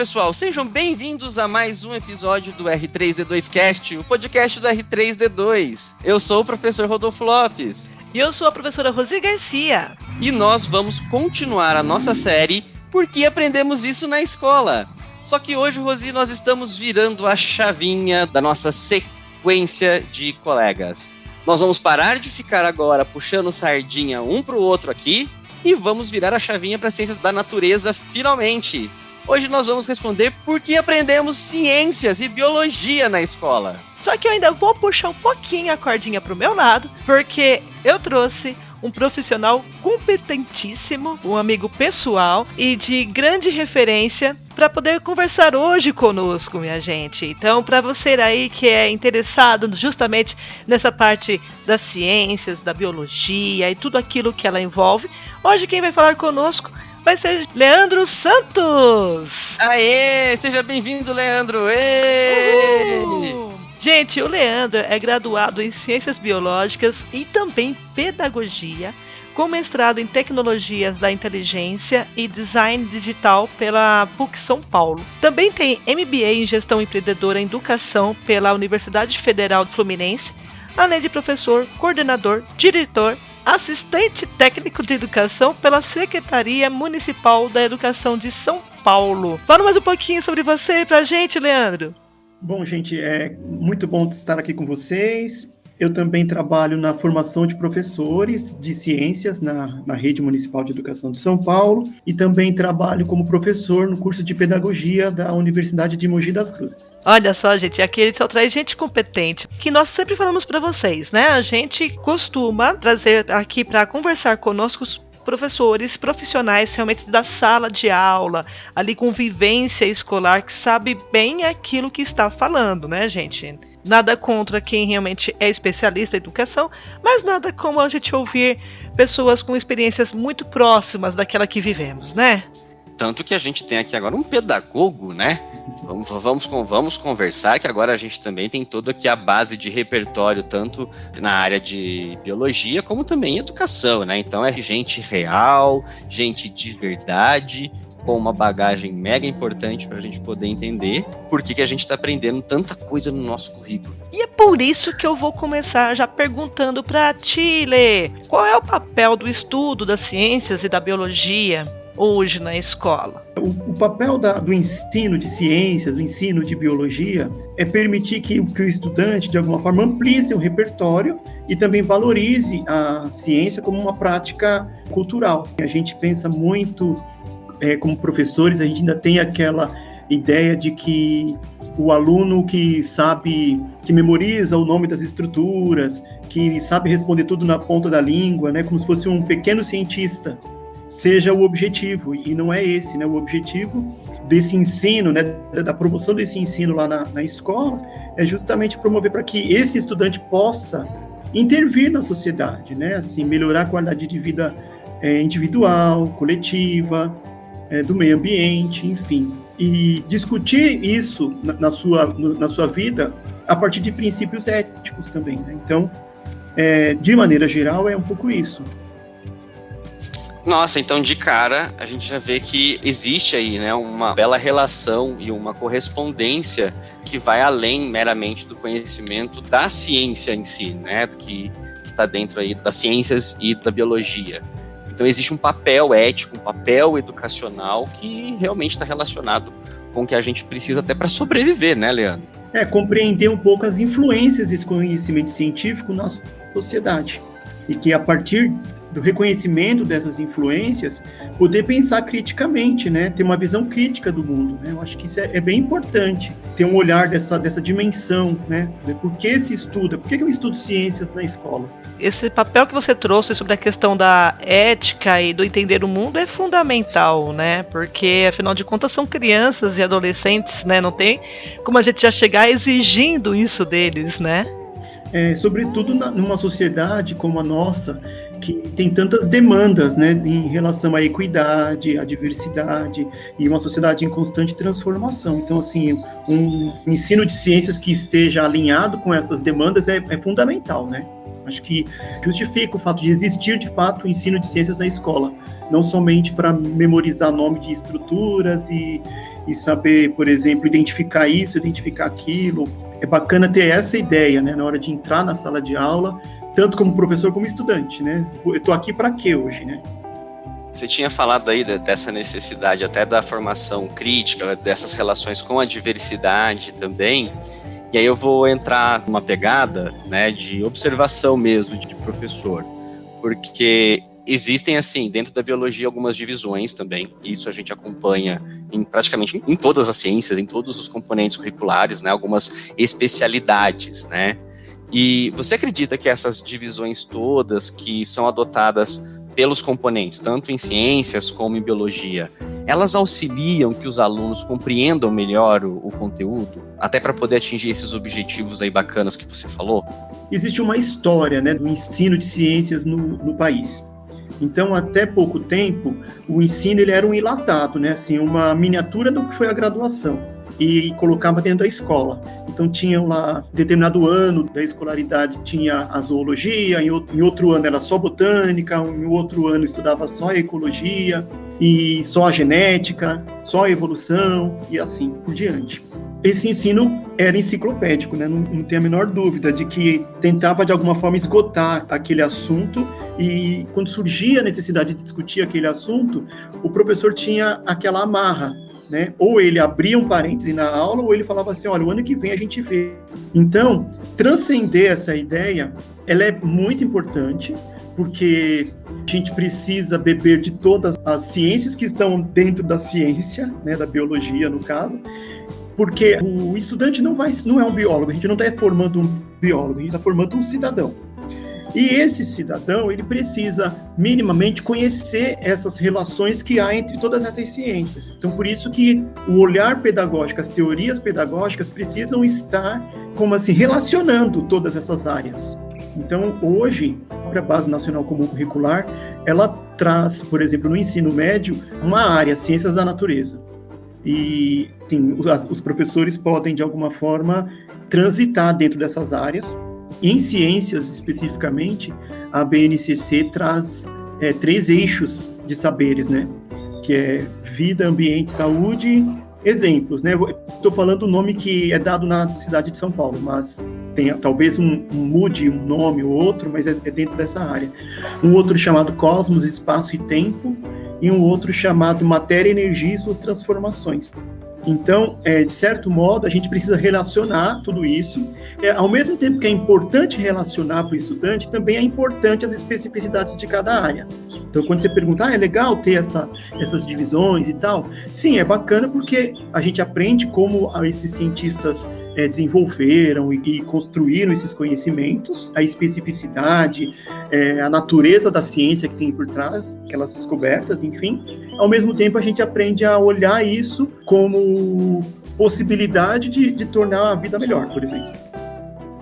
pessoal, sejam bem-vindos a mais um episódio do R3D2 Cast, o podcast do R3D2. Eu sou o professor Rodolfo Lopes. E eu sou a professora Rosi Garcia. E nós vamos continuar a nossa série Por que Aprendemos Isso na Escola? Só que hoje, Rosi, nós estamos virando a chavinha da nossa sequência de colegas. Nós vamos parar de ficar agora puxando sardinha um pro outro aqui e vamos virar a chavinha para ciências da natureza finalmente. Hoje nós vamos responder por que aprendemos ciências e biologia na escola. Só que eu ainda vou puxar um pouquinho a cordinha pro meu lado, porque eu trouxe um profissional competentíssimo, um amigo pessoal e de grande referência para poder conversar hoje conosco, minha gente. Então, para você aí que é interessado justamente nessa parte das ciências, da biologia e tudo aquilo que ela envolve, hoje quem vai falar conosco vai ser Leandro Santos! Aê! Seja bem-vindo, Leandro! Gente, o Leandro é graduado em Ciências Biológicas e também Pedagogia, com mestrado em Tecnologias da Inteligência e Design Digital pela PUC São Paulo. Também tem MBA em Gestão Empreendedora em Educação pela Universidade Federal do Fluminense, além de professor, coordenador, diretor, assistente técnico de educação pela Secretaria Municipal da Educação de São Paulo. Fala mais um pouquinho sobre você pra gente, Leandro. Bom, gente, é muito bom estar aqui com vocês. Eu também trabalho na formação de professores de ciências na Rede Municipal de Educação de São Paulo e também trabalho como professor no curso de Pedagogia da Universidade de Mogi das Cruzes. Olha só, gente, aqui ele só traz gente competente, que nós sempre falamos para vocês, né? A gente costuma trazer aqui para conversar conosco professores profissionais realmente da sala de aula, ali com vivência escolar, que sabe bem aquilo que está falando, né, gente? Nada contra quem realmente é especialista em educação, mas nada como a gente ouvir pessoas com experiências muito próximas daquela que vivemos, né? Tanto que a gente tem aqui agora um pedagogo, né? Vamos conversar, que agora a gente também tem toda aqui a base de repertório, tanto na área de biologia, como também em educação, né? Então é gente real, gente de verdade, com uma bagagem mega importante para a gente poder entender por que a gente está aprendendo tanta coisa no nosso currículo. E é por isso que eu vou começar já perguntando para ti, Lê, qual é o papel do estudo das ciências e da biologia hoje na escola? O papel do ensino de ciências, do ensino de biologia, é permitir que o estudante, de alguma forma, amplie seu repertório e também valorize a ciência como uma prática cultural. A gente pensa muito, como professores, a gente ainda tem aquela ideia de que o aluno que sabe, que memoriza o nome das estruturas, que sabe responder tudo na ponta da língua, né, como se fosse um pequeno cientista, seja o objetivo, e não é esse, né? O objetivo desse ensino, né, da promoção desse ensino lá na escola, é justamente promover para que esse estudante possa intervir na sociedade, né? Assim, melhorar a qualidade de vida individual, coletiva, do meio ambiente, enfim. E discutir isso na sua vida a partir de princípios éticos também, né? Então, de maneira geral, é um pouco isso. Nossa, então de cara a gente já vê que existe aí, né, uma bela relação e uma correspondência que vai além meramente do conhecimento da ciência em si, né, que está dentro aí das ciências e da biologia. Então existe um papel ético, um papel educacional que realmente está relacionado com o que a gente precisa até para sobreviver, né, Leandro? Compreender um pouco as influências desse conhecimento científico na sociedade. E que a partir do reconhecimento dessas influências, poder pensar criticamente, né? Ter uma visão crítica do mundo, né? Eu acho que isso é bem importante, ter um olhar dessa dimensão, né? Por que se estuda? Por que eu estudo ciências na escola? Esse papel que você trouxe sobre a questão da ética e do entender o mundo é fundamental, né? Porque, afinal de contas, são crianças e adolescentes, né? Não tem como a gente já chegar exigindo isso deles, né? Sobretudo numa sociedade como a nossa, que tem tantas demandas, né, em relação à equidade, à diversidade, e uma sociedade em constante transformação. Então, assim, um ensino de ciências que esteja alinhado com essas demandas é fundamental, né? Acho que justifica o fato de existir, de fato, o ensino de ciências na escola, não somente para memorizar nome de estruturas e e saber, por exemplo, identificar isso, identificar aquilo. É bacana ter essa ideia, né, na hora de entrar na sala de aula, tanto como professor como estudante, né? Eu estou aqui para quê hoje, né? Você tinha falado aí dessa necessidade até da formação crítica, dessas relações com a diversidade também, e aí eu vou entrar numa pegada, né, de observação mesmo de professor, porque existem, assim, dentro da biologia algumas divisões também, isso a gente acompanha praticamente em todas as ciências, em todos os componentes curriculares, né, algumas especialidades, né, e você acredita que essas divisões todas que são adotadas pelos componentes, tanto em ciências como em biologia, elas auxiliam que os alunos compreendam melhor o conteúdo, até para poder atingir esses objetivos aí bacanas que você falou? Existe uma história, né, do ensino de ciências no país. Então, até pouco tempo, o ensino ele era um enlatado, né, assim, uma miniatura do que foi a graduação, e colocava dentro da escola. Então, tinha lá, determinado ano da escolaridade, tinha a zoologia, em outro ano era só botânica, em outro ano estudava só a ecologia, e só a genética, só a evolução, e assim por diante. Esse ensino era enciclopédico, né? Não tem a menor dúvida de que tentava, de alguma forma, esgotar aquele assunto, e quando surgia a necessidade de discutir aquele assunto, o professor tinha aquela amarra, né? Ou ele abria um parêntese na aula, ou ele falava assim, olha, o ano que vem a gente vê. Então, transcender essa ideia, ela é muito importante, porque a gente precisa beber de todas as ciências que estão dentro da ciência, né, da biologia, no caso, porque o estudante não é um biólogo, a gente não está formando um biólogo, a gente está formando um cidadão. E esse cidadão, ele precisa minimamente conhecer essas relações que há entre todas essas ciências. Então, por isso que o olhar pedagógico, as teorias pedagógicas precisam estar, como assim, relacionando todas essas áreas. Então, hoje, a Base Nacional Comum Curricular, ela traz, por exemplo, no ensino médio, uma área, Ciências da Natureza. E, sim, os professores podem, de alguma forma, transitar dentro dessas áreas. Em ciências, especificamente, a BNCC traz 3 eixos de saberes, né? Que é vida, ambiente, saúde, exemplos, né? Estou falando o nome que é dado na cidade de São Paulo, mas tem talvez mude um nome ou outro, mas é dentro dessa área. Um outro chamado Cosmos, Espaço e Tempo, e um outro chamado Matéria, Energia e suas transformações. Então, de certo modo, a gente precisa relacionar tudo isso. Ao mesmo tempo que é importante relacionar para o estudante, também é importante as especificidades de cada área. Então, quando você pergunta, é legal ter essas divisões e tal? Sim, é bacana porque a gente aprende como esses cientistas desenvolveram e construíram esses conhecimentos, a especificidade, a natureza da ciência que tem por trás, aquelas descobertas, enfim. Ao mesmo tempo, a gente aprende a olhar isso como possibilidade de tornar a vida melhor, por exemplo.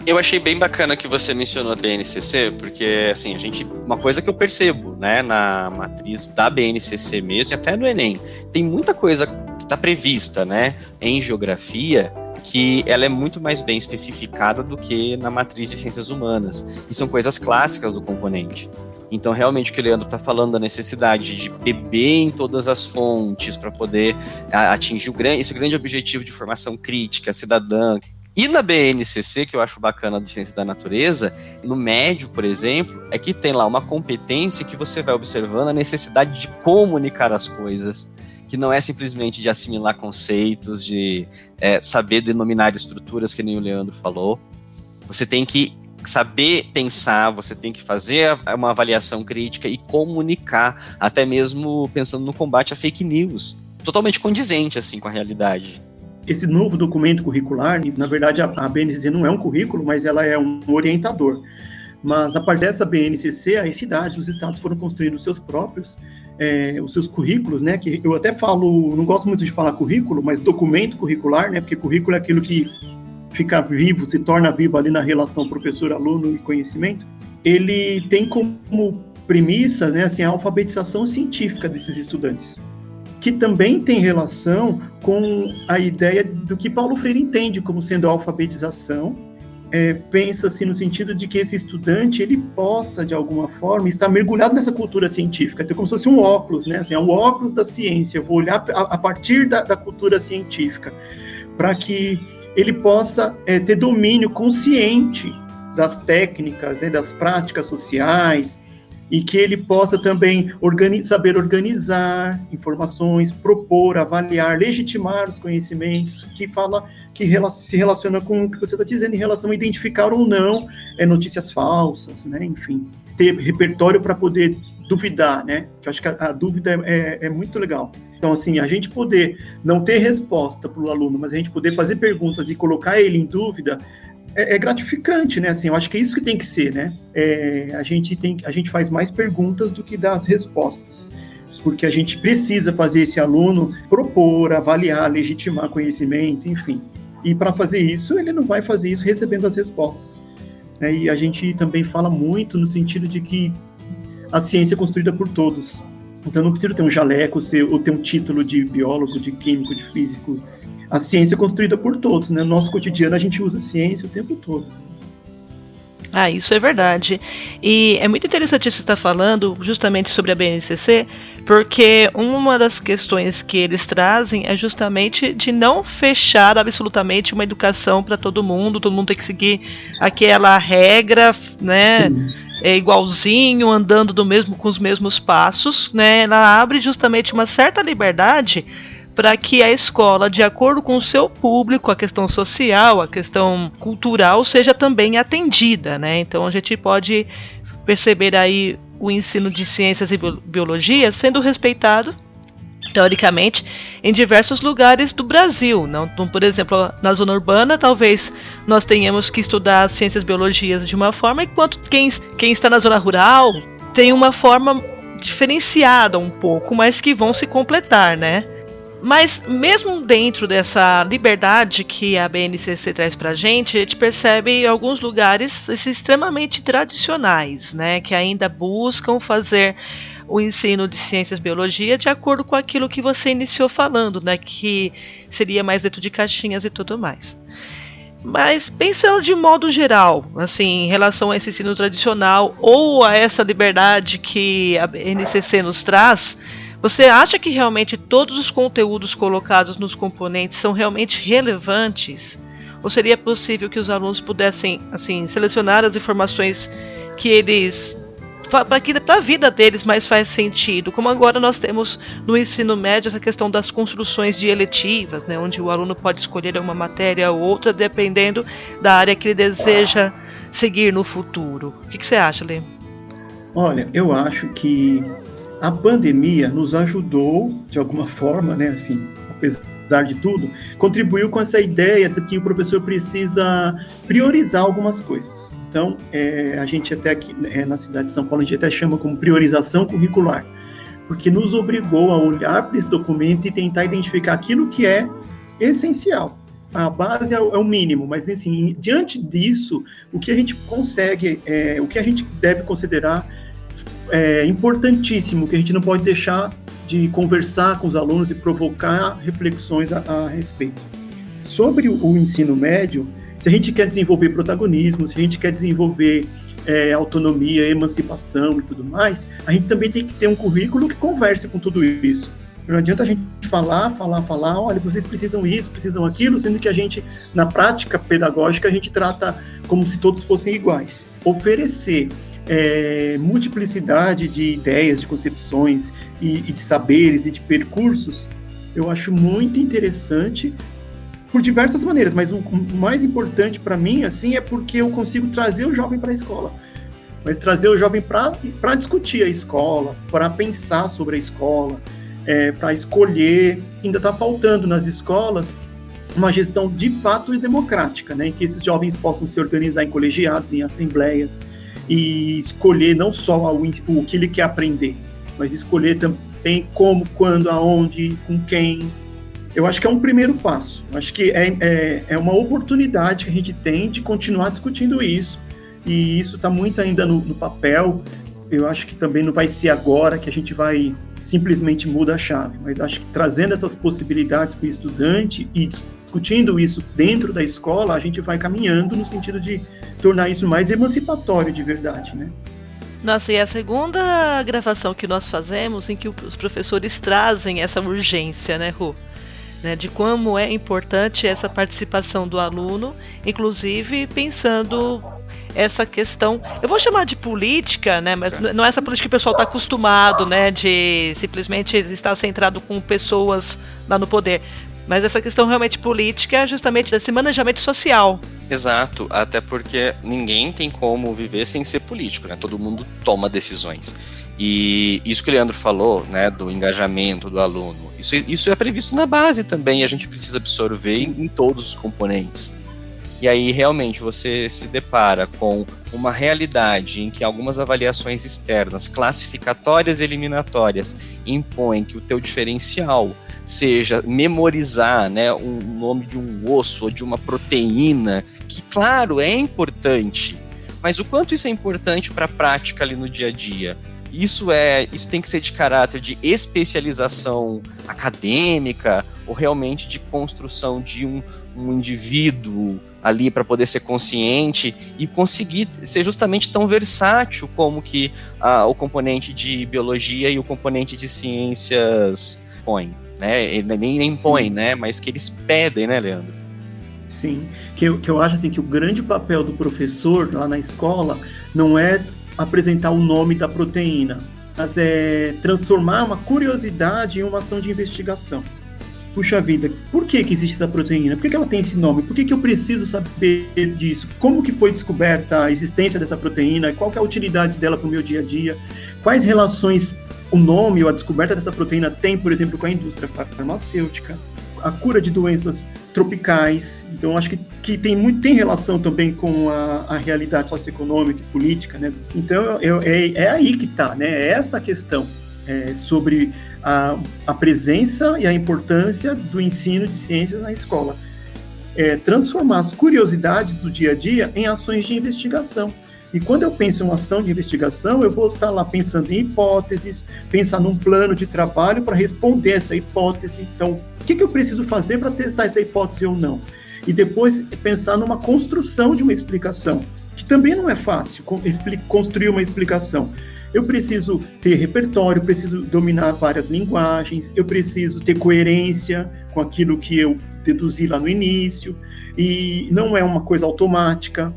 Eu achei bem bacana que você mencionou a BNCC, porque, assim, uma coisa que eu percebo, né, na matriz da BNCC mesmo, e até no Enem, tem muita coisa que está prevista, né, em geografia, que ela é muito mais bem especificada do que na matriz de ciências humanas, que são coisas clássicas do componente. Então, realmente, o que o Leandro está falando da necessidade de beber em todas as fontes para poder atingir esse grande objetivo de formação crítica, cidadã. E na BNCC, que eu acho bacana de Ciência da Natureza, no médio, por exemplo, é que tem lá uma competência que você vai observando a necessidade de comunicar as coisas, que não é simplesmente de assimilar conceitos, de saber denominar estruturas, que nem o Leandro falou. Você tem que saber pensar, você tem que fazer uma avaliação crítica e comunicar, até mesmo pensando no combate a fake news, totalmente condizente assim com a realidade. Esse novo documento curricular, na verdade a BNCC não é um currículo, mas ela é um orientador. Mas a partir dessa BNCC, as cidades, os estados foram construindo os seus próprios, os seus currículos, né? Que eu até falo, não gosto muito de falar currículo, mas documento curricular, né? Porque currículo é aquilo que fica vivo, se torna vivo ali na relação professor-aluno e conhecimento. Ele tem como premissa, né, assim, a alfabetização científica desses estudantes, que também tem relação com a ideia do que Paulo Freire entende como sendo a alfabetização pensa-se no sentido de que esse estudante ele possa, de alguma forma, estar mergulhado nessa cultura científica, então, como se fosse um óculos, né? Assim, é o óculos da ciência, eu vou olhar a partir da cultura científica, para que ele possa ter domínio consciente das técnicas, das práticas sociais, e que ele possa também saber organizar informações, propor, avaliar, legitimar os conhecimentos, que se relaciona com o que você está dizendo em relação a identificar ou não notícias falsas, né? Enfim, ter repertório para poder duvidar, né? Que eu acho que a dúvida é muito legal. Então, assim, a gente poder não ter resposta para o aluno, mas a gente poder fazer perguntas e colocar ele em dúvida, é gratificante, né? Assim, eu acho que é isso que tem que ser, né? A gente faz mais perguntas do que dá as respostas, porque a gente precisa fazer esse aluno propor, avaliar, legitimar conhecimento, enfim. E para fazer isso, ele não vai fazer isso recebendo as respostas, né? E a gente também fala muito no sentido de que a ciência é construída por todos. Então, não precisa ter um jaleco ou ter um título de biólogo, de químico, de físico. A ciência é construída por todos, né? No nosso cotidiano, a gente usa ciência o tempo todo. Ah, isso é verdade. E é muito interessante isso que você está falando justamente sobre a BNCC, porque uma das questões que eles trazem é justamente de não fechar absolutamente uma educação para todo mundo tem que seguir aquela regra, né? Sim. É igualzinho, andando com os mesmos passos, né? Ela abre justamente uma certa liberdade para que a escola, de acordo com o seu público, a questão social, a questão cultural, seja também atendida, né? Então a gente pode perceber aí o ensino de ciências e biologia sendo respeitado, teoricamente, em diversos lugares do Brasil. Não, então, por exemplo, na zona urbana, talvez nós tenhamos que estudar ciências e biologias de uma forma, enquanto quem está na zona rural tem uma forma diferenciada um pouco, mas que vão se completar, né? Mas mesmo dentro dessa liberdade que a BNCC traz para a gente percebe alguns lugares extremamente tradicionais, né, que ainda buscam fazer o ensino de ciências e biologia de acordo com aquilo que você iniciou falando, né, que seria mais dentro de caixinhas e tudo mais. Mas pensando de modo geral, assim, em relação a esse ensino tradicional ou a essa liberdade que a BNCC nos traz, você acha que realmente todos os conteúdos colocados nos componentes são realmente relevantes? Ou seria possível que os alunos pudessem, assim, selecionar as informações que eles, para a vida deles mais faz sentido? Como agora nós temos no ensino médio essa questão das construções de eletivas, né, onde o aluno pode escolher uma matéria ou outra dependendo da área que ele deseja seguir no futuro. O que você acha, Lê? Olha, eu acho que a pandemia nos ajudou, de alguma forma, né, assim, apesar de tudo, contribuiu com essa ideia de que o professor precisa priorizar algumas coisas. Então, a gente até aqui na cidade de São Paulo, a gente até chama como priorização curricular, porque nos obrigou a olhar para esse documento e tentar identificar aquilo que é essencial. A base é o mínimo, mas, assim, diante disso, o que a gente consegue, o que a gente deve considerar importantíssimo, que a gente não pode deixar de conversar com os alunos e provocar reflexões a respeito. Sobre o ensino médio, se a gente quer desenvolver protagonismo, se a gente quer desenvolver autonomia, emancipação e tudo mais, a gente também tem que ter um currículo que converse com tudo isso. Não adianta a gente falar, olha, vocês precisam isso, precisam aquilo, sendo que a gente, na prática pedagógica, a gente trata como se todos fossem iguais. Oferecer multiplicidade de ideias, de concepções e de saberes e de percursos, eu acho muito interessante por diversas maneiras, mas o mais importante para mim, assim, é porque eu consigo trazer o jovem para a escola, mas trazer o jovem para discutir a escola, para pensar sobre a escola, para escolher. Ainda está faltando nas escolas uma gestão de fato democrática, né, em que esses jovens possam se organizar em colegiados, em assembleias, e escolher não só o que ele quer aprender, mas escolher também como, quando, aonde, com quem. Eu acho que é um primeiro passo. Eu acho que é uma oportunidade que a gente tem de continuar discutindo isso, e isso está muito ainda no papel. Eu acho que também não vai ser agora que a gente vai simplesmente mudar a chave, mas acho que trazendo essas possibilidades para o estudante e discutindo isso dentro da escola, a gente vai caminhando no sentido de tornar isso mais emancipatório de verdade, né? Nossa, e a segunda gravação que nós fazemos em que os professores trazem essa urgência, né, Ru? Né, de como é importante essa participação do aluno, inclusive pensando essa questão, eu vou chamar de política, né, mas não é essa política que o pessoal está acostumado, né, de simplesmente estar centrado com pessoas lá no poder, mas essa questão realmente política, justamente desse manejamento social. Exato, até porque ninguém tem como viver sem ser político, né? Todo mundo toma decisões. E isso que o Leandro falou, né, do engajamento do aluno, isso é previsto na base também, e a gente precisa absorver em todos os componentes. E aí, realmente, você se depara com uma realidade em que algumas avaliações externas, classificatórias e eliminatórias, impõem que o teu diferencial seja memorizar, né, o nome de um osso ou de uma proteína, que, claro, é importante, mas o quanto isso é importante para a prática ali no dia a dia? Isso tem que ser de caráter de especialização acadêmica ou realmente de construção de um indivíduo ali para poder ser consciente e conseguir ser justamente tão versátil como que o componente de biologia e o componente de ciências põem, né? Ele nem põe, né? Mas que eles pedem, né, Leandro? Sim, que eu acho assim que o grande papel do professor lá na escola não é apresentar o nome da proteína, mas é transformar uma curiosidade em uma ação de investigação. Puxa vida, por que existe essa proteína? Por que ela tem esse nome? Por que eu preciso saber disso? Como que foi descoberta a existência dessa proteína? Qual que é a utilidade dela para o meu dia a dia? Quais relações o nome ou a descoberta dessa proteína tem, por exemplo, com a indústria farmacêutica? A cura de doenças tropicais. Então, acho que tem relação também com a realidade socioeconômica e política, né? Então, é aí que está, né? É essa questão sobre a presença e a importância do ensino de ciências na escola. Transformar as curiosidades do dia a dia em ações de investigação. E quando eu penso em uma ação de investigação, eu vou estar lá pensando em hipóteses, pensar num plano de trabalho para responder essa hipótese. Então, o que eu preciso fazer para testar essa hipótese ou não? E depois pensar numa construção de uma explicação, que também não é fácil, construir uma explicação. Eu preciso ter repertório, preciso dominar várias linguagens, eu preciso ter coerência com aquilo que eu deduzi lá no início, e não é uma coisa automática.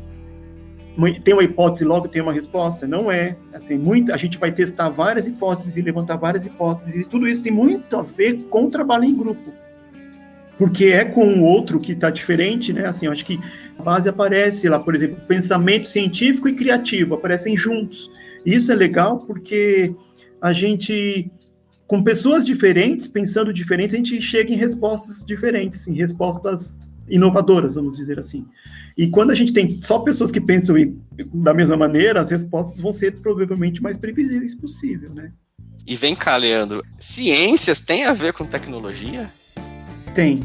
Tem uma hipótese, logo tem uma resposta? Não é. Assim, a gente vai testar várias hipóteses e levantar várias hipóteses, e tudo isso tem muito a ver com o trabalho em grupo. Porque é com o outro que está diferente, né? Assim, eu acho que a base aparece lá, por exemplo, pensamento científico e criativo, aparecem juntos. E isso é legal porque a gente, com pessoas diferentes, pensando diferentes, a gente chega em respostas diferentes, em respostas inovadoras, vamos dizer assim. E quando a gente tem só pessoas que pensam da mesma maneira, as respostas vão ser provavelmente mais previsíveis possível, né? E vem cá, Leandro, ciências tem a ver com tecnologia? Tem.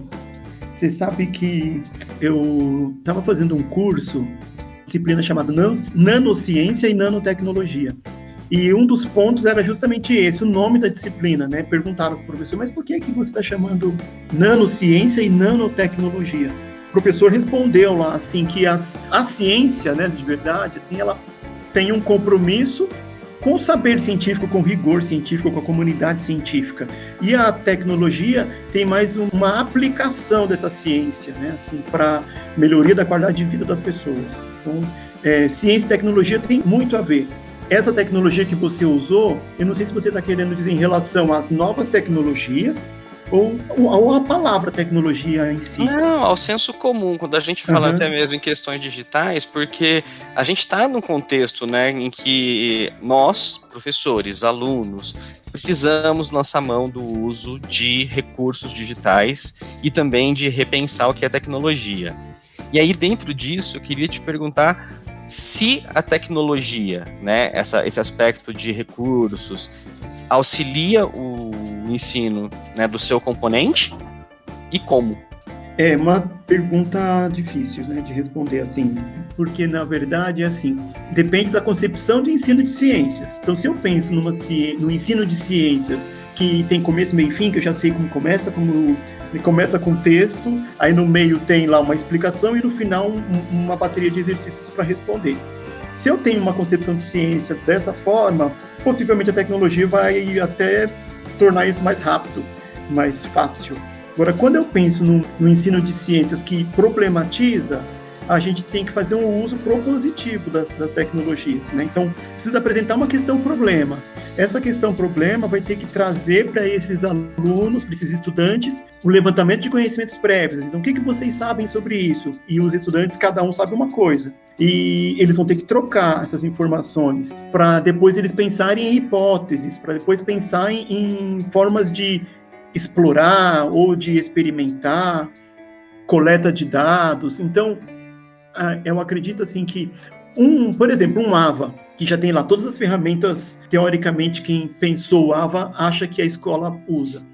Você sabe que eu estava fazendo um curso, disciplina chamada Nanociência e Nanotecnologia. E um dos pontos era justamente esse, o nome da disciplina, né? Perguntaram para o professor, mas por que você está chamando nanociência e nanotecnologia? O professor respondeu lá, assim, que a ciência, né, de verdade, assim, ela tem um compromisso com o saber científico, com o rigor científico, com a comunidade científica. E a tecnologia tem mais uma aplicação dessa ciência, né, assim, para melhoria da qualidade de vida das pessoas. Então, ciência e tecnologia tem muito a ver. Essa tecnologia que você usou, eu não sei se você está querendo dizer em relação às novas tecnologias ou a palavra tecnologia em si. Não, ao senso comum, quando a gente fala até mesmo em questões digitais, porque a gente está num contexto, né, em que nós, professores, alunos, precisamos lançar mão do uso de recursos digitais e também de repensar o que é tecnologia. E aí, dentro disso, eu queria te perguntar se a tecnologia, né, esse aspecto de recursos, auxilia o ensino, né, do seu componente e como? É uma pergunta difícil, né, de responder assim, porque na verdade é assim, depende da concepção de ensino de ciências. Então, se eu penso no ensino de ciências que tem começo, meio e fim, que eu já sei como ele começa com texto, aí no meio tem lá uma explicação e no final uma bateria de exercícios para responder. Se eu tenho uma concepção de ciência dessa forma, possivelmente a tecnologia vai até tornar isso mais rápido, mais fácil. Agora, quando eu penso no ensino de ciências que problematiza, a gente tem que fazer um uso propositivo das tecnologias, né? Então, precisa apresentar uma questão-problema. Essa questão-problema vai ter que trazer para esses alunos, para esses estudantes, o levantamento de conhecimentos prévios. Então, o que vocês sabem sobre isso? E os estudantes, cada um sabe uma coisa. E eles vão ter que trocar essas informações para depois eles pensarem em hipóteses, para depois pensarem em formas de explorar ou de experimentar, coleta de dados. Então, eu acredito assim que, por exemplo, um AVA, que já tem lá todas as ferramentas, teoricamente, quem pensou o AVA acha que a escola usa.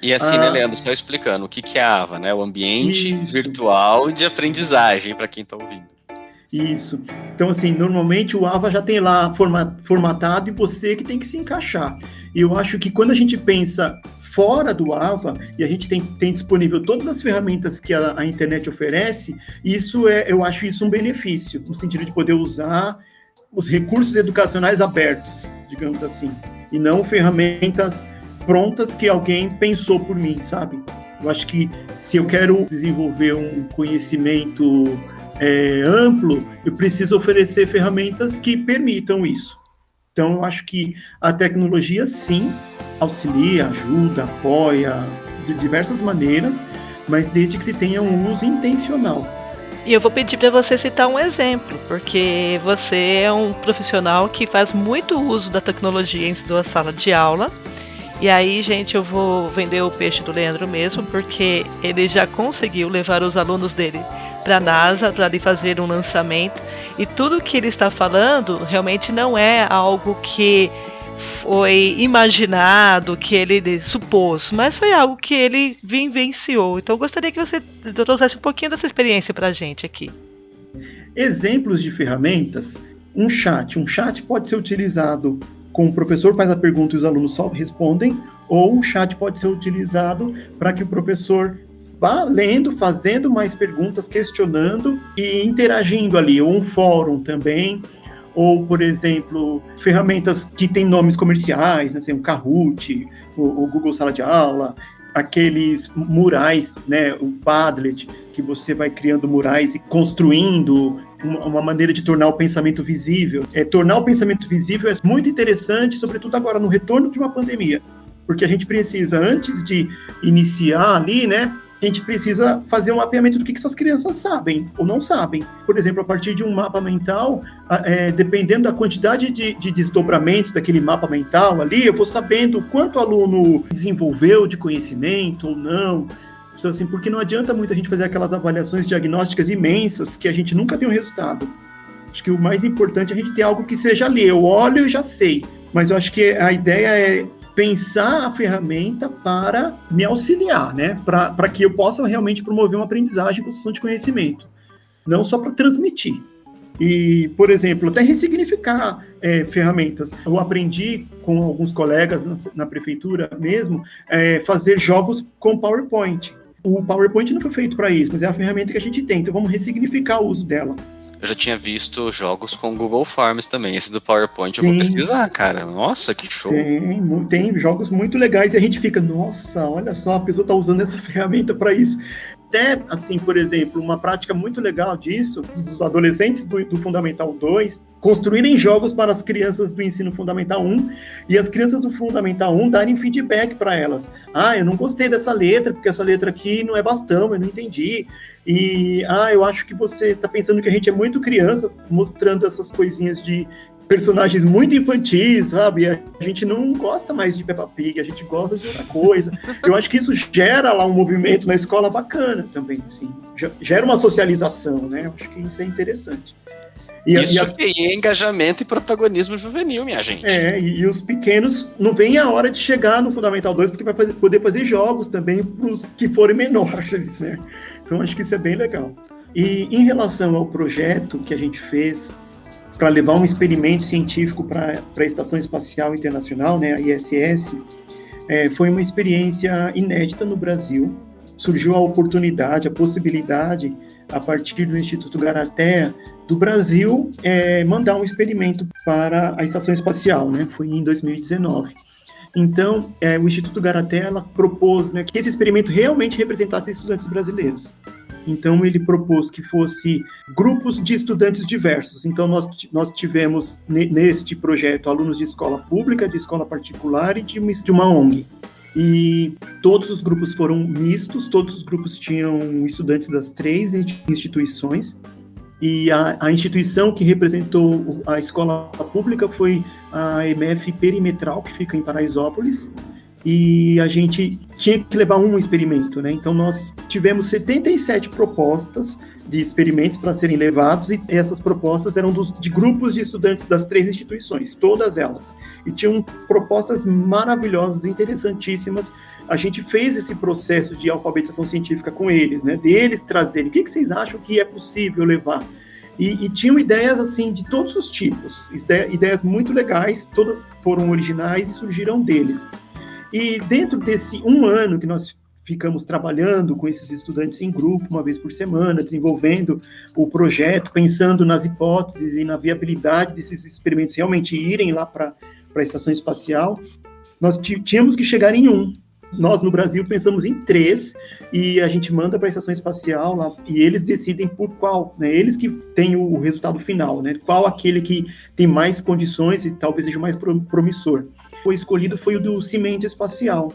E assim, né, Leandro, só explicando o que é a AVA, né? O ambiente virtual de aprendizagem, para quem está ouvindo. Isso. Então, assim, normalmente o AVA já tem lá formatado e você que tem que se encaixar. E eu acho que quando a gente pensa fora do AVA, e a gente tem disponível todas as ferramentas que a internet oferece, eu acho isso um benefício, no sentido de poder usar os recursos educacionais abertos, digamos assim, e não ferramentas prontas que alguém pensou por mim, sabe? Eu acho que se eu quero desenvolver um conhecimento amplo, eu preciso oferecer ferramentas que permitam isso. Então, eu acho que a tecnologia, sim, auxilia, ajuda, apoia, de diversas maneiras, mas desde que se tenha um uso intencional. E eu vou pedir para você citar um exemplo, porque você é um profissional que faz muito uso da tecnologia em sua sala de aula. E aí, gente, eu vou vender o peixe do Leandro mesmo, porque ele já conseguiu levar os alunos dele para a NASA, para ali fazer um lançamento. E tudo que ele está falando realmente não é algo que foi imaginado, que ele supôs, mas foi algo que ele vivenciou. Então eu gostaria que você trouxesse um pouquinho dessa experiência para a gente aqui. Exemplos de ferramentas, um chat pode ser utilizado com o professor faz a pergunta e os alunos só respondem, ou um chat pode ser utilizado para que o professor vá lendo, fazendo mais perguntas, questionando e interagindo ali, ou um fórum também, ou, por exemplo, ferramentas que têm nomes comerciais, né, assim, o Kahoot, o Google Sala de Aula, aqueles murais, né, o Padlet, que você vai criando murais e construindo uma maneira de tornar o pensamento visível. Tornar o pensamento visível é muito interessante, sobretudo agora no retorno de uma pandemia, porque a gente precisa, antes de iniciar ali, né, a gente precisa fazer um mapeamento do que essas crianças sabem ou não sabem. Por exemplo, a partir de um mapa mental, dependendo da quantidade de desdobramentos daquele mapa mental ali, eu vou sabendo quanto o aluno desenvolveu de conhecimento ou não. Então, assim, porque não adianta muito a gente fazer aquelas avaliações diagnósticas imensas que a gente nunca tem um resultado. Acho que o mais importante é a gente ter algo que seja ali. Eu olho e já sei. Mas eu acho que a ideia é pensar a ferramenta para me auxiliar, né? Para que eu possa realmente promover uma aprendizagem e construção de conhecimento, não só para transmitir. E, por exemplo, até ressignificar ferramentas. Eu aprendi com alguns colegas na prefeitura mesmo, fazer jogos com PowerPoint. O PowerPoint não foi feito para isso, mas é a ferramenta que a gente tem, então vamos ressignificar o uso dela. Eu já tinha visto jogos com Google Forms também. Esse do PowerPoint Sim. Eu vou pesquisar, cara. Nossa, que show. Tem jogos muito legais e a gente fica, nossa, olha só, a pessoa está usando essa ferramenta para isso. Até, assim, por exemplo, uma prática muito legal disso, dos adolescentes do Fundamental 2, construírem jogos para as crianças do Ensino Fundamental 1 e as crianças do Fundamental 1 darem feedback para elas. Eu não gostei dessa letra, porque essa letra aqui não é bastão, eu não entendi. E, eu acho que você está pensando que a gente é muito criança, mostrando essas coisinhas de personagens muito infantis, sabe? A gente não gosta mais de Peppa Pig, a gente gosta de outra coisa. Eu acho que isso gera lá um movimento na escola bacana também, assim. Gera uma socialização, né? Eu acho que isso é interessante. Isso é engajamento e protagonismo juvenil, minha gente. E os pequenos não vem a hora de chegar no Fundamental 2, porque vai poder fazer jogos também para os que forem menores, né? Então, acho que isso é bem legal. E em relação ao projeto que a gente fez para levar um experimento científico para a Estação Espacial Internacional, né, a ISS, foi uma experiência inédita no Brasil. Surgiu a oportunidade, a possibilidade, a partir do Instituto Garatea, do Brasil, mandar um experimento para a Estação Espacial, né? Foi em 2019. Então, o Instituto Garatea propôs, né, que esse experimento realmente representasse estudantes brasileiros. Então, ele propôs que fosse grupos de estudantes diversos. Então, nós tivemos, neste projeto, alunos de escola pública, de escola particular e de uma ONG. E todos os grupos foram mistos, todos os grupos tinham estudantes das 3 instituições. E a instituição que representou a escola pública foi a EMF Perimetral, que fica em Paraisópolis. E a gente tinha que levar um experimento, né? Então, nós tivemos 77 propostas de experimentos para serem levados, e essas propostas eram de grupos de estudantes das 3 instituições, todas elas. E tinham propostas maravilhosas, interessantíssimas. A gente fez esse processo de alfabetização científica com eles, né? Deles trazerem, o que vocês acham que é possível levar? E tinham ideias, assim, de todos os tipos, ideias muito legais, todas foram originais e surgiram deles. E dentro desse 1 ano que nós ficamos trabalhando com esses estudantes em grupo, uma vez por semana, desenvolvendo o projeto, pensando nas hipóteses e na viabilidade desses experimentos realmente irem lá para a Estação Espacial, nós tínhamos que chegar em 1. Nós, no Brasil, pensamos em 3, e a gente manda para a Estação Espacial lá, e eles decidem por qual, né? Eles que têm o resultado final, né? Qual aquele que tem mais condições e talvez seja o mais promissor. Foi escolhido foi o do cimento espacial.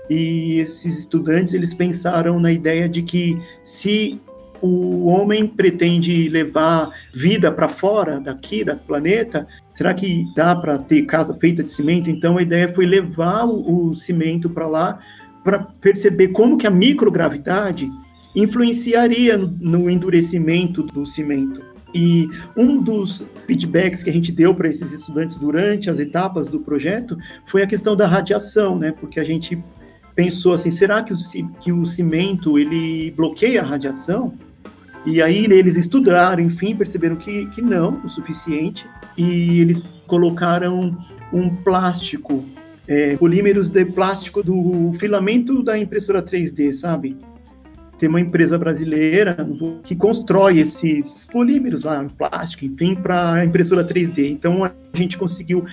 E esses estudantes, eles pensaram na ideia de que se o homem pretende levar vida para fora daqui, do planeta, será que dá para ter casa feita de cimento? Então, a ideia foi levar o cimento para lá, para perceber como que a microgravidade influenciaria no endurecimento do cimento. E um dos feedbacks que a gente deu para esses estudantes durante as etapas do projeto foi a questão da radiação, né? Porque a gente pensou assim, será que o cimento ele bloqueia a radiação? E aí eles estudaram, enfim, perceberam que não, o suficiente, e eles colocaram um plástico, polímeros de plástico do filamento da impressora 3D, sabe? Tem uma empresa brasileira que constrói esses polímeros lá, em plástico, enfim, para a impressora 3D. Então, a gente conseguiu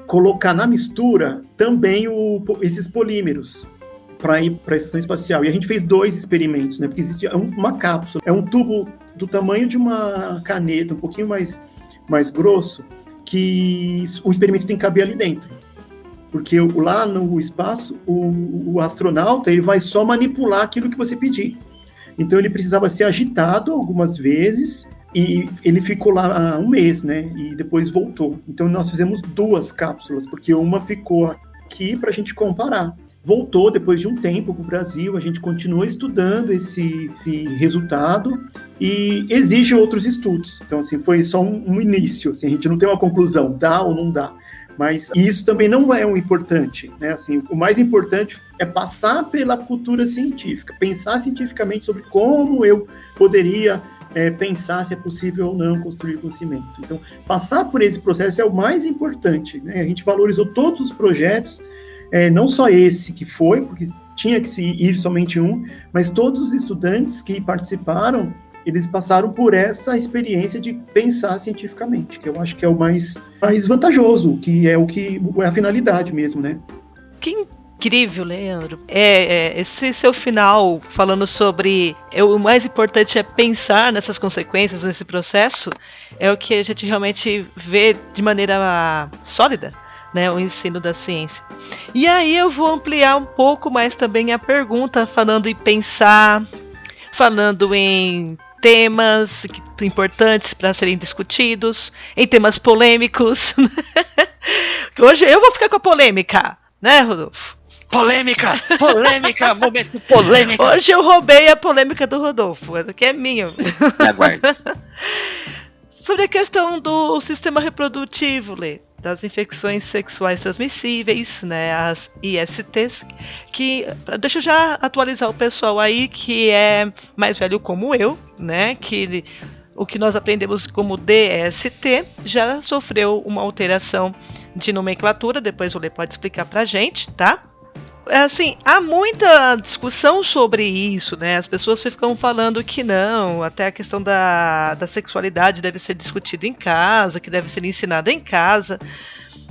colocar na mistura também esses polímeros para ir para a Estação Espacial. E a gente fez 2 experimentos, né? Porque existe uma cápsula, é um tubo do tamanho de uma caneta, um pouquinho mais grosso, que o experimento tem que caber ali dentro. Porque lá no espaço, o astronauta ele vai só manipular aquilo que você pedir. Então, ele precisava ser agitado algumas vezes, e ele ficou lá há 1 mês, né? E depois voltou. Então, nós fizemos 2 cápsulas, porque uma ficou aqui para a gente comparar. Voltou depois de um tempo para o Brasil, a gente continuou estudando esse resultado e exige outros estudos. Então, assim, foi só um início, assim, a gente não tem uma conclusão, dá ou não dá. Mas isso também não é o importante, né? Assim, o mais importante é passar pela cultura científica, pensar cientificamente sobre como eu poderia pensar se é possível ou não construir com cimento. Então, passar por esse processo é o mais importante, né? A gente valorizou todos os projetos, não só esse que foi, porque tinha que ir somente um, mas todos os estudantes que participaram, eles passaram por essa experiência de pensar cientificamente, que eu acho que é o mais vantajoso, que é a finalidade mesmo, né? Que incrível, Leandro. Esse seu final, falando sobre o mais importante é pensar nessas consequências, nesse processo, é o que a gente realmente vê de maneira sólida, né, o ensino da ciência. E aí eu vou ampliar um pouco mais também a pergunta, falando em pensar, falando em temas importantes para serem discutidos, em temas polêmicos. Hoje eu vou ficar com a polêmica, né, Rodolfo? Polêmica! Momento polêmica! Hoje eu roubei a polêmica do Rodolfo, essa aqui é minha. Aguarde. Sobre a questão do sistema reprodutivo, Lê, das infecções sexuais transmissíveis, né, as ISTs, que deixa eu já atualizar o pessoal aí que é mais velho como eu, né, que o que nós aprendemos como DST já sofreu uma alteração de nomenclatura, depois o Lê pode explicar pra gente, tá? Assim, há muita discussão sobre isso, né? As pessoas ficam falando que não, até a questão da sexualidade deve ser discutida em casa, que deve ser ensinada em casa.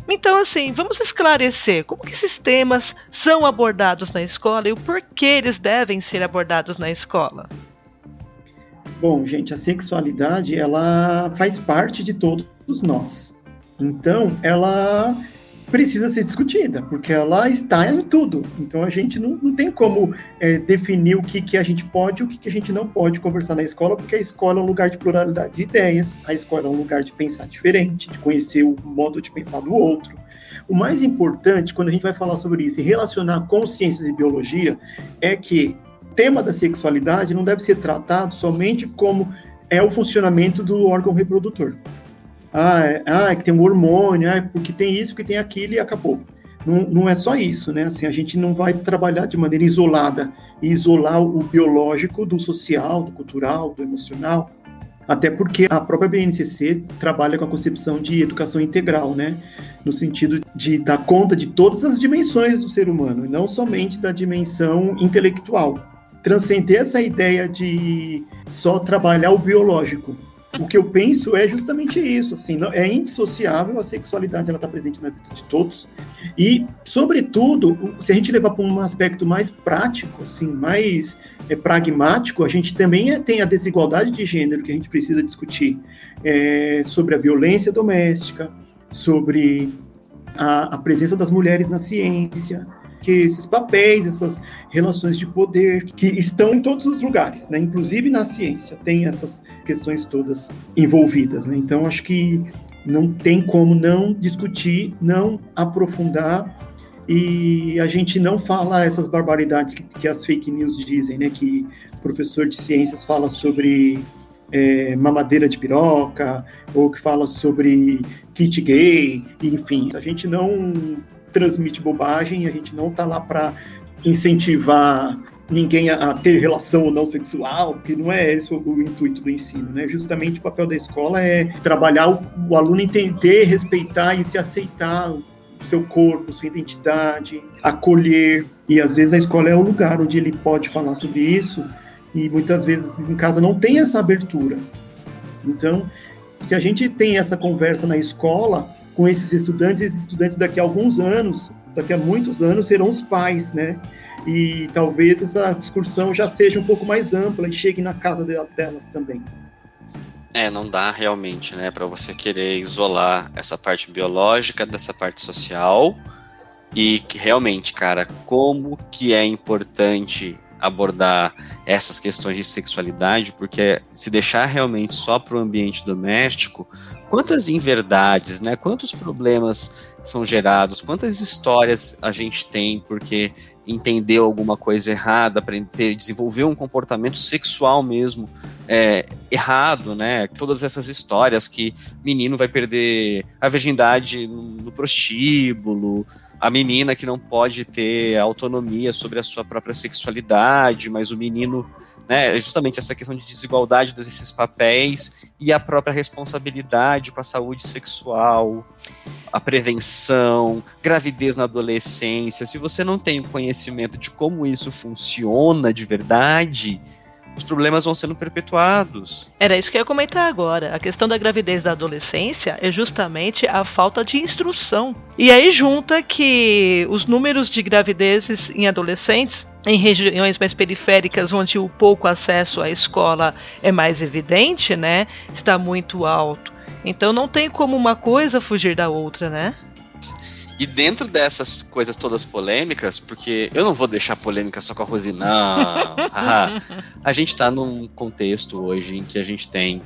Então, assim, vamos esclarecer como que esses temas são abordados na escola e o porquê eles devem ser abordados na escola. Bom, gente, a sexualidade, ela faz parte de todos nós. Então, ela precisa ser discutida, porque ela está em tudo. Então, a gente não tem como definir o que a gente pode e o que a gente não pode conversar na escola, porque a escola é um lugar de pluralidade de ideias, a escola é um lugar de pensar diferente, de conhecer o modo de pensar do outro. O mais importante, quando a gente vai falar sobre isso e relacionar com ciências e biologia, é que o tema da sexualidade não deve ser tratado somente como é o funcionamento do órgão reprodutor. Que tem um hormônio, porque tem isso, porque tem aquilo e acabou. Não é só isso, né? Assim, a gente não vai trabalhar de maneira isolada e isolar o biológico do social, do cultural, do emocional, até porque a própria BNCC trabalha com a concepção de educação integral, né? No sentido de dar conta de todas as dimensões do ser humano, e não somente da dimensão intelectual. Transcender essa ideia de só trabalhar o biológico. O que eu penso é justamente isso, assim, é indissociável, a sexualidade ela está presente na vida de todos, e, sobretudo, se a gente levar para um aspecto mais prático, assim, mais pragmático, a gente também tem a desigualdade de gênero que a gente precisa discutir, sobre a violência doméstica, sobre a presença das mulheres na ciência, que esses papéis, essas relações de poder que estão em todos os lugares, né? Inclusive na ciência, tem essas questões todas envolvidas, né? Então, acho que não tem como não discutir, não aprofundar, e a gente não fala essas barbaridades que as fake news dizem, né? Que o professor de ciências fala sobre mamadeira de piroca, ou que fala sobre kit gay, enfim. A gente não transmite bobagem, a gente não está lá para incentivar ninguém a ter relação ou não sexual, que não é esse o intuito do ensino, né? Justamente o papel da escola é trabalhar o aluno entender, respeitar e se aceitar o seu corpo, sua identidade, acolher, e às vezes a escola é o lugar onde ele pode falar sobre isso, e muitas vezes em casa não tem essa abertura. Então, se a gente tem essa conversa na escola com esses estudantes daqui a alguns anos, daqui a muitos anos, serão os pais, né? E talvez essa discussão já seja um pouco mais ampla e chegue na casa delas também. Não dá realmente, né, para você querer isolar essa parte biológica dessa parte social, e que realmente, cara, como que é importante abordar essas questões de sexualidade, porque se deixar realmente só para o ambiente doméstico, quantas inverdades, né? Quantos problemas são gerados, quantas histórias a gente tem porque entendeu alguma coisa errada, desenvolver um comportamento sexual mesmo errado, né? Todas essas histórias que menino vai perder a virgindade no prostíbulo, a menina que não pode ter autonomia sobre a sua própria sexualidade, mas o menino, né, justamente essa questão de desigualdade desses papéis e a própria responsabilidade com a saúde sexual, a prevenção, gravidez na adolescência. Se você não tem o conhecimento de como isso funciona de verdade, os problemas vão sendo perpetuados. Era isso que eu ia comentar agora. A questão da gravidez da adolescência é justamente a falta de instrução. E aí junta que os números de gravidezes em adolescentes, em regiões mais periféricas, onde o pouco acesso à escola é mais evidente, né, está muito alto. Então não tem como uma coisa fugir da outra, né? E dentro dessas coisas todas polêmicas, porque eu não vou deixar polêmica só com a Rosi, não. A gente está num contexto hoje em que a gente tem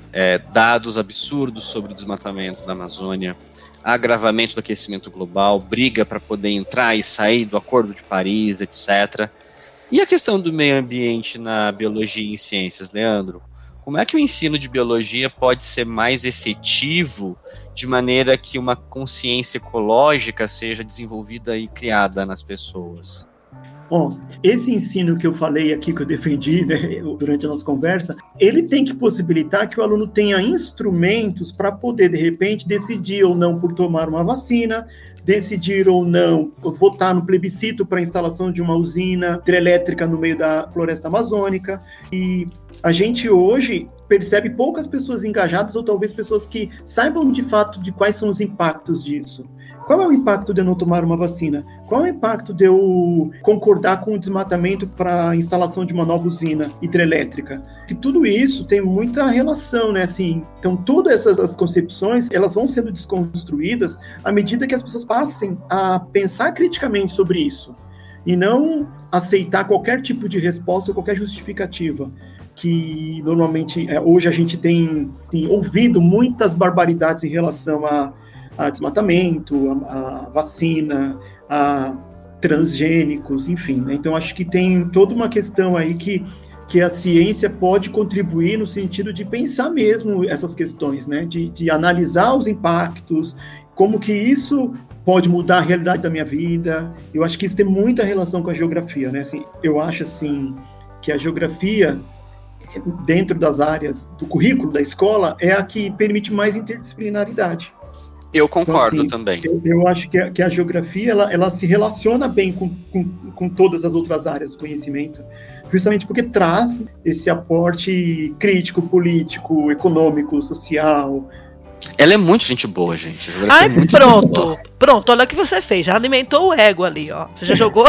dados absurdos sobre o desmatamento da Amazônia, agravamento do aquecimento global, briga para poder entrar e sair do Acordo de Paris, etc. E a questão do meio ambiente na biologia e em ciências, Leandro? como é que o ensino de biologia pode ser mais efetivo de maneira que uma consciência ecológica seja desenvolvida e criada nas pessoas? Bom, esse ensino que eu falei aqui, que eu defendi, né, durante a nossa conversa, ele tem que possibilitar que o aluno tenha instrumentos para poder, de repente, decidir ou não por tomar uma vacina, decidir ou não votar no plebiscito para a instalação de uma usina hidrelétrica no meio da floresta amazônica. E a gente hoje percebe poucas pessoas engajadas, ou talvez pessoas que saibam de fato de quais são os impactos disso. Qual é o impacto de eu não tomar uma vacina? Qual é o impacto de eu concordar com o desmatamento para a instalação de uma nova usina hidrelétrica? E tudo isso tem muita relação, né? Assim, então, todas essas concepções, elas vão sendo desconstruídas à medida que as pessoas passem a pensar criticamente sobre isso e não aceitar qualquer tipo de resposta ou qualquer justificativa. Que normalmente, hoje a gente tem ouvido muitas barbaridades em relação a desmatamento, a vacina, a transgênicos, enfim, né? Então acho que tem toda uma questão aí que a ciência pode contribuir no sentido de pensar mesmo essas questões, né? De analisar os impactos, como que isso pode mudar a realidade da minha vida. Eu acho que isso tem muita relação com a geografia, né? Assim, eu acho assim que a geografia, dentro das áreas do currículo da escola, é a que permite mais interdisciplinaridade. Eu concordo, então, assim, também. Eu acho que a geografia ela se relaciona bem com todas as outras áreas do conhecimento, justamente porque traz esse aporte crítico, político, econômico, social. Ela é muito gente boa, gente. Ai, pronto, olha o que você fez, já alimentou o ego ali, ó. Você já jogou?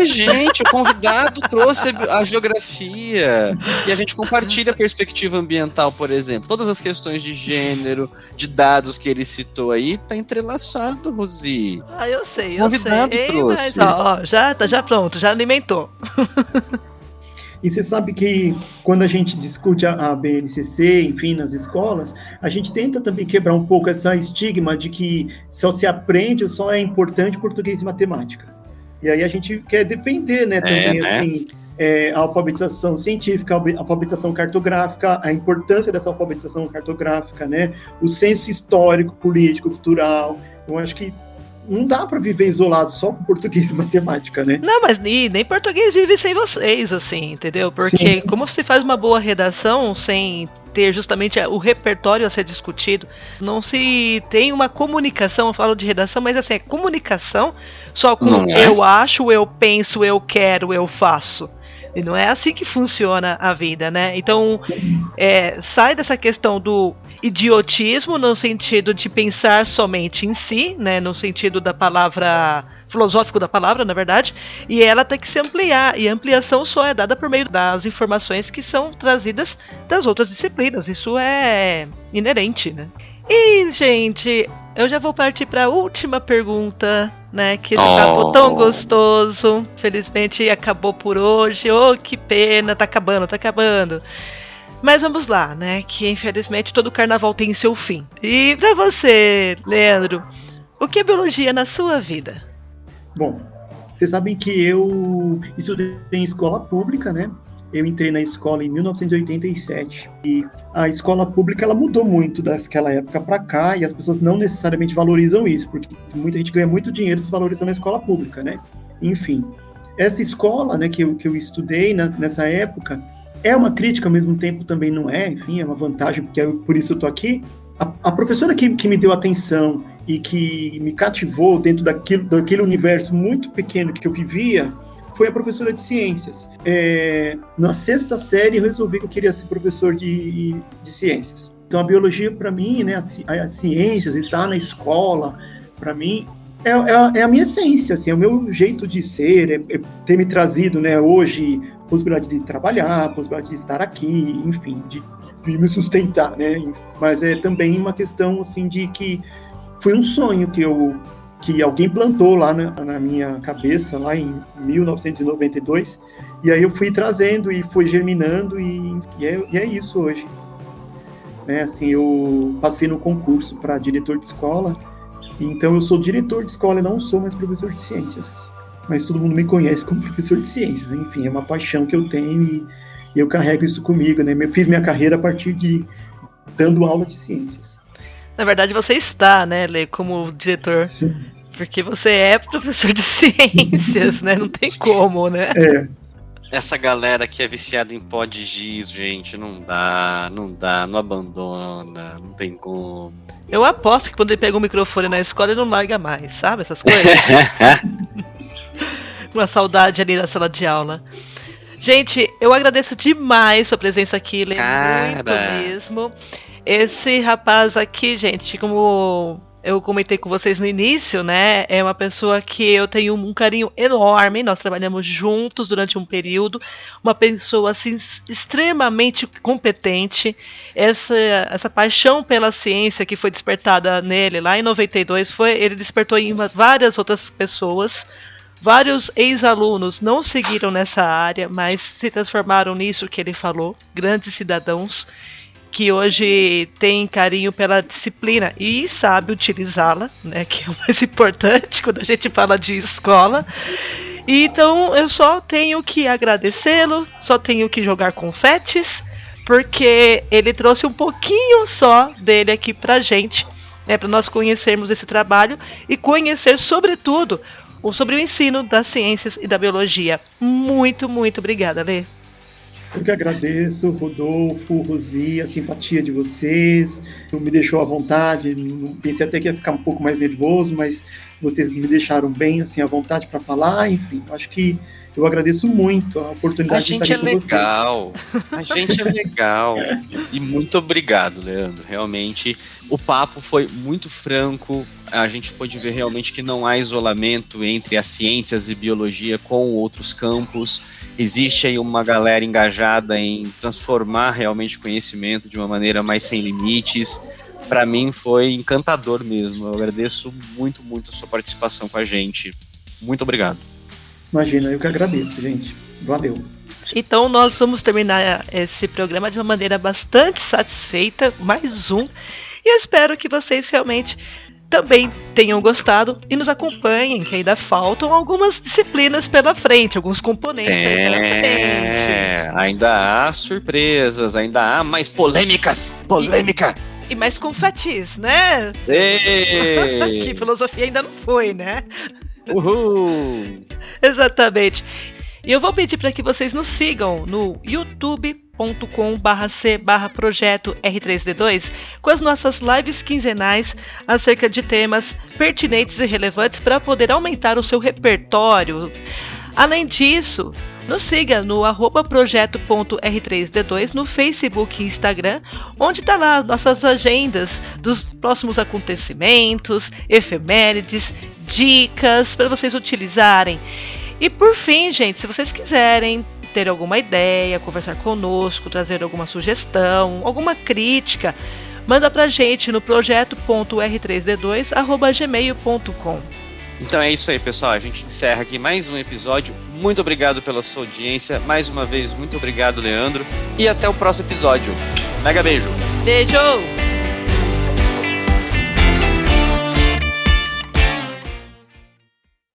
Gente, o convidado trouxe a geografia e a gente compartilha a perspectiva ambiental, por exemplo. Todas as questões de gênero, de dados que ele citou aí, tá entrelaçado, Rosi. Ah, eu sei. O convidado trouxe. Mas, ó, já pronto, já alimentou. E você sabe que quando a gente discute a BNCC, enfim, nas escolas, a gente tenta também quebrar um pouco essa estigma de que só se aprende ou só é importante português e matemática. E aí a gente quer defender, né, também, assim, a alfabetização científica, a alfabetização cartográfica, a importância dessa alfabetização cartográfica, né, o senso histórico, político, cultural. Eu acho que não dá para viver isolado só com português e matemática, né? Não, mas nem português vive sem vocês, assim, entendeu? Porque sim, como se faz uma boa redação sem ter justamente o repertório a ser discutido, não se tem uma comunicação, eu falo de redação, mas assim, é comunicação só com eu acho, eu penso, eu quero, eu faço. E não é assim que funciona a vida, né? Então, sai dessa questão do idiotismo no sentido de pensar somente em si, né? No sentido da palavra, filosófico da palavra, na verdade, e ela tem que se ampliar, e a ampliação só é dada por meio das informações que são trazidas das outras disciplinas. Isso é inerente, né? E, gente, eu já vou partir para a última pergunta, né? Que acabou tão gostoso. Felizmente acabou por hoje. Oh, que pena, tá acabando. Mas vamos lá, né? Que infelizmente todo carnaval tem seu fim. E para você, Leandro, o que é biologia na sua vida? Bom, vocês sabem que eu estudei em escola pública, né? Eu entrei na escola em 1987 e a escola pública ela mudou muito daquela época para cá e as pessoas não necessariamente valorizam isso, porque muita gente ganha muito dinheiro desvalorizando a escola pública, né? Enfim, essa escola, né, que eu estudei nessa época é uma crítica, ao mesmo tempo também não é, enfim, é uma vantagem, porque por isso eu tô aqui. A professora que me deu atenção e que me cativou dentro daquele universo muito pequeno que eu vivia foi a professora de ciências. Na 6ª série eu resolvi que eu queria ser professor de ciências. Então a biologia para mim, né, as ciências, estar na escola, para mim é a minha essência, assim, é o meu jeito de ser, é ter me trazido, né, hoje possibilidade de trabalhar, possibilidade de estar aqui, enfim, de me sustentar, né? Mas é também uma questão assim de que foi um sonho que alguém plantou lá na minha cabeça, lá em 1992, e aí eu fui trazendo e foi germinando, e é isso hoje. Né, assim, eu passei no concurso para diretor de escola, então eu sou diretor de escola e não sou mais professor de ciências. Mas todo mundo me conhece como professor de ciências, enfim, é uma paixão que eu tenho E eu carrego isso comigo, né? Eu fiz minha carreira a partir de dando aula de ciências. Na verdade, você está, né, Lê, como diretor. Sim. Porque você é professor de ciências, né? Não tem como, né? Essa galera que é viciada em pó de giz, gente, não dá, não abandona, não tem como. Eu aposto que quando ele pega o microfone na escola, ele não larga mais, sabe? Essas coisas. Uma saudade ali na sala de aula. Gente, eu agradeço demais sua presença aqui, Lê, muito mesmo. Esse rapaz aqui, gente, como eu comentei com vocês no início, né, é uma pessoa que eu tenho um carinho enorme, nós trabalhamos juntos durante um período, uma pessoa, assim, extremamente competente, essa paixão pela ciência que foi despertada nele lá em 92, ele despertou em várias outras pessoas. Vários ex-alunos não seguiram nessa área, mas se transformaram nisso que ele falou, grandes cidadãos, que hoje tem carinho pela disciplina e sabe utilizá-la, né, que é o mais importante quando a gente fala de escola. Então eu só tenho que agradecê-lo, só tenho que jogar confetes, porque ele trouxe um pouquinho só dele aqui pra gente, né, para nós conhecermos esse trabalho e conhecer, sobretudo, sobre o ensino das ciências e da biologia. Muito, muito obrigada, Lê. Eu que agradeço, Rodolfo, Rosi, a simpatia de vocês, me deixou à vontade, pensei até que ia ficar um pouco mais nervoso, mas vocês me deixaram bem, assim, à vontade para falar, enfim, acho que eu agradeço muito a oportunidade de estar aqui com vocês. A gente é legal, e muito obrigado, Leandro, realmente, o papo foi muito franco, a gente pôde ver realmente que não há isolamento entre as ciências e biologia com outros campos. Existe aí uma galera engajada em transformar realmente o conhecimento de uma maneira mais sem limites. Para mim foi encantador mesmo. Eu agradeço muito, muito a sua participação com a gente. Muito obrigado. Imagina, eu que agradeço, gente. Valeu. Então nós vamos terminar esse programa de uma maneira bastante satisfeita. Mais um. E eu espero que vocês realmente também tenham gostado e nos acompanhem, que ainda faltam algumas disciplinas pela frente, alguns componentes aí pela frente. Ainda há surpresas, ainda há mais polêmicas. Polêmica! E mais confetis, né? Que filosofia ainda não foi, né? Uhul! Exatamente. E eu vou pedir para que vocês nos sigam no youtube.com/c/projeto R3D2 com as nossas lives quinzenais acerca de temas pertinentes e relevantes para poder aumentar o seu repertório. Além disso, nos siga no @projeto.r3d2 no Facebook e Instagram, onde está lá nossas agendas dos próximos acontecimentos, efemérides, dicas para vocês utilizarem. E por fim, gente, se vocês quiserem ter alguma ideia, conversar conosco, trazer alguma sugestão, alguma crítica, manda pra gente no projeto.r3d2@gmail.com. Então é isso aí, pessoal. A gente encerra aqui mais um episódio. Muito obrigado pela sua audiência. Mais uma vez, muito obrigado, Leandro. E até o próximo episódio. Mega beijo! Beijo!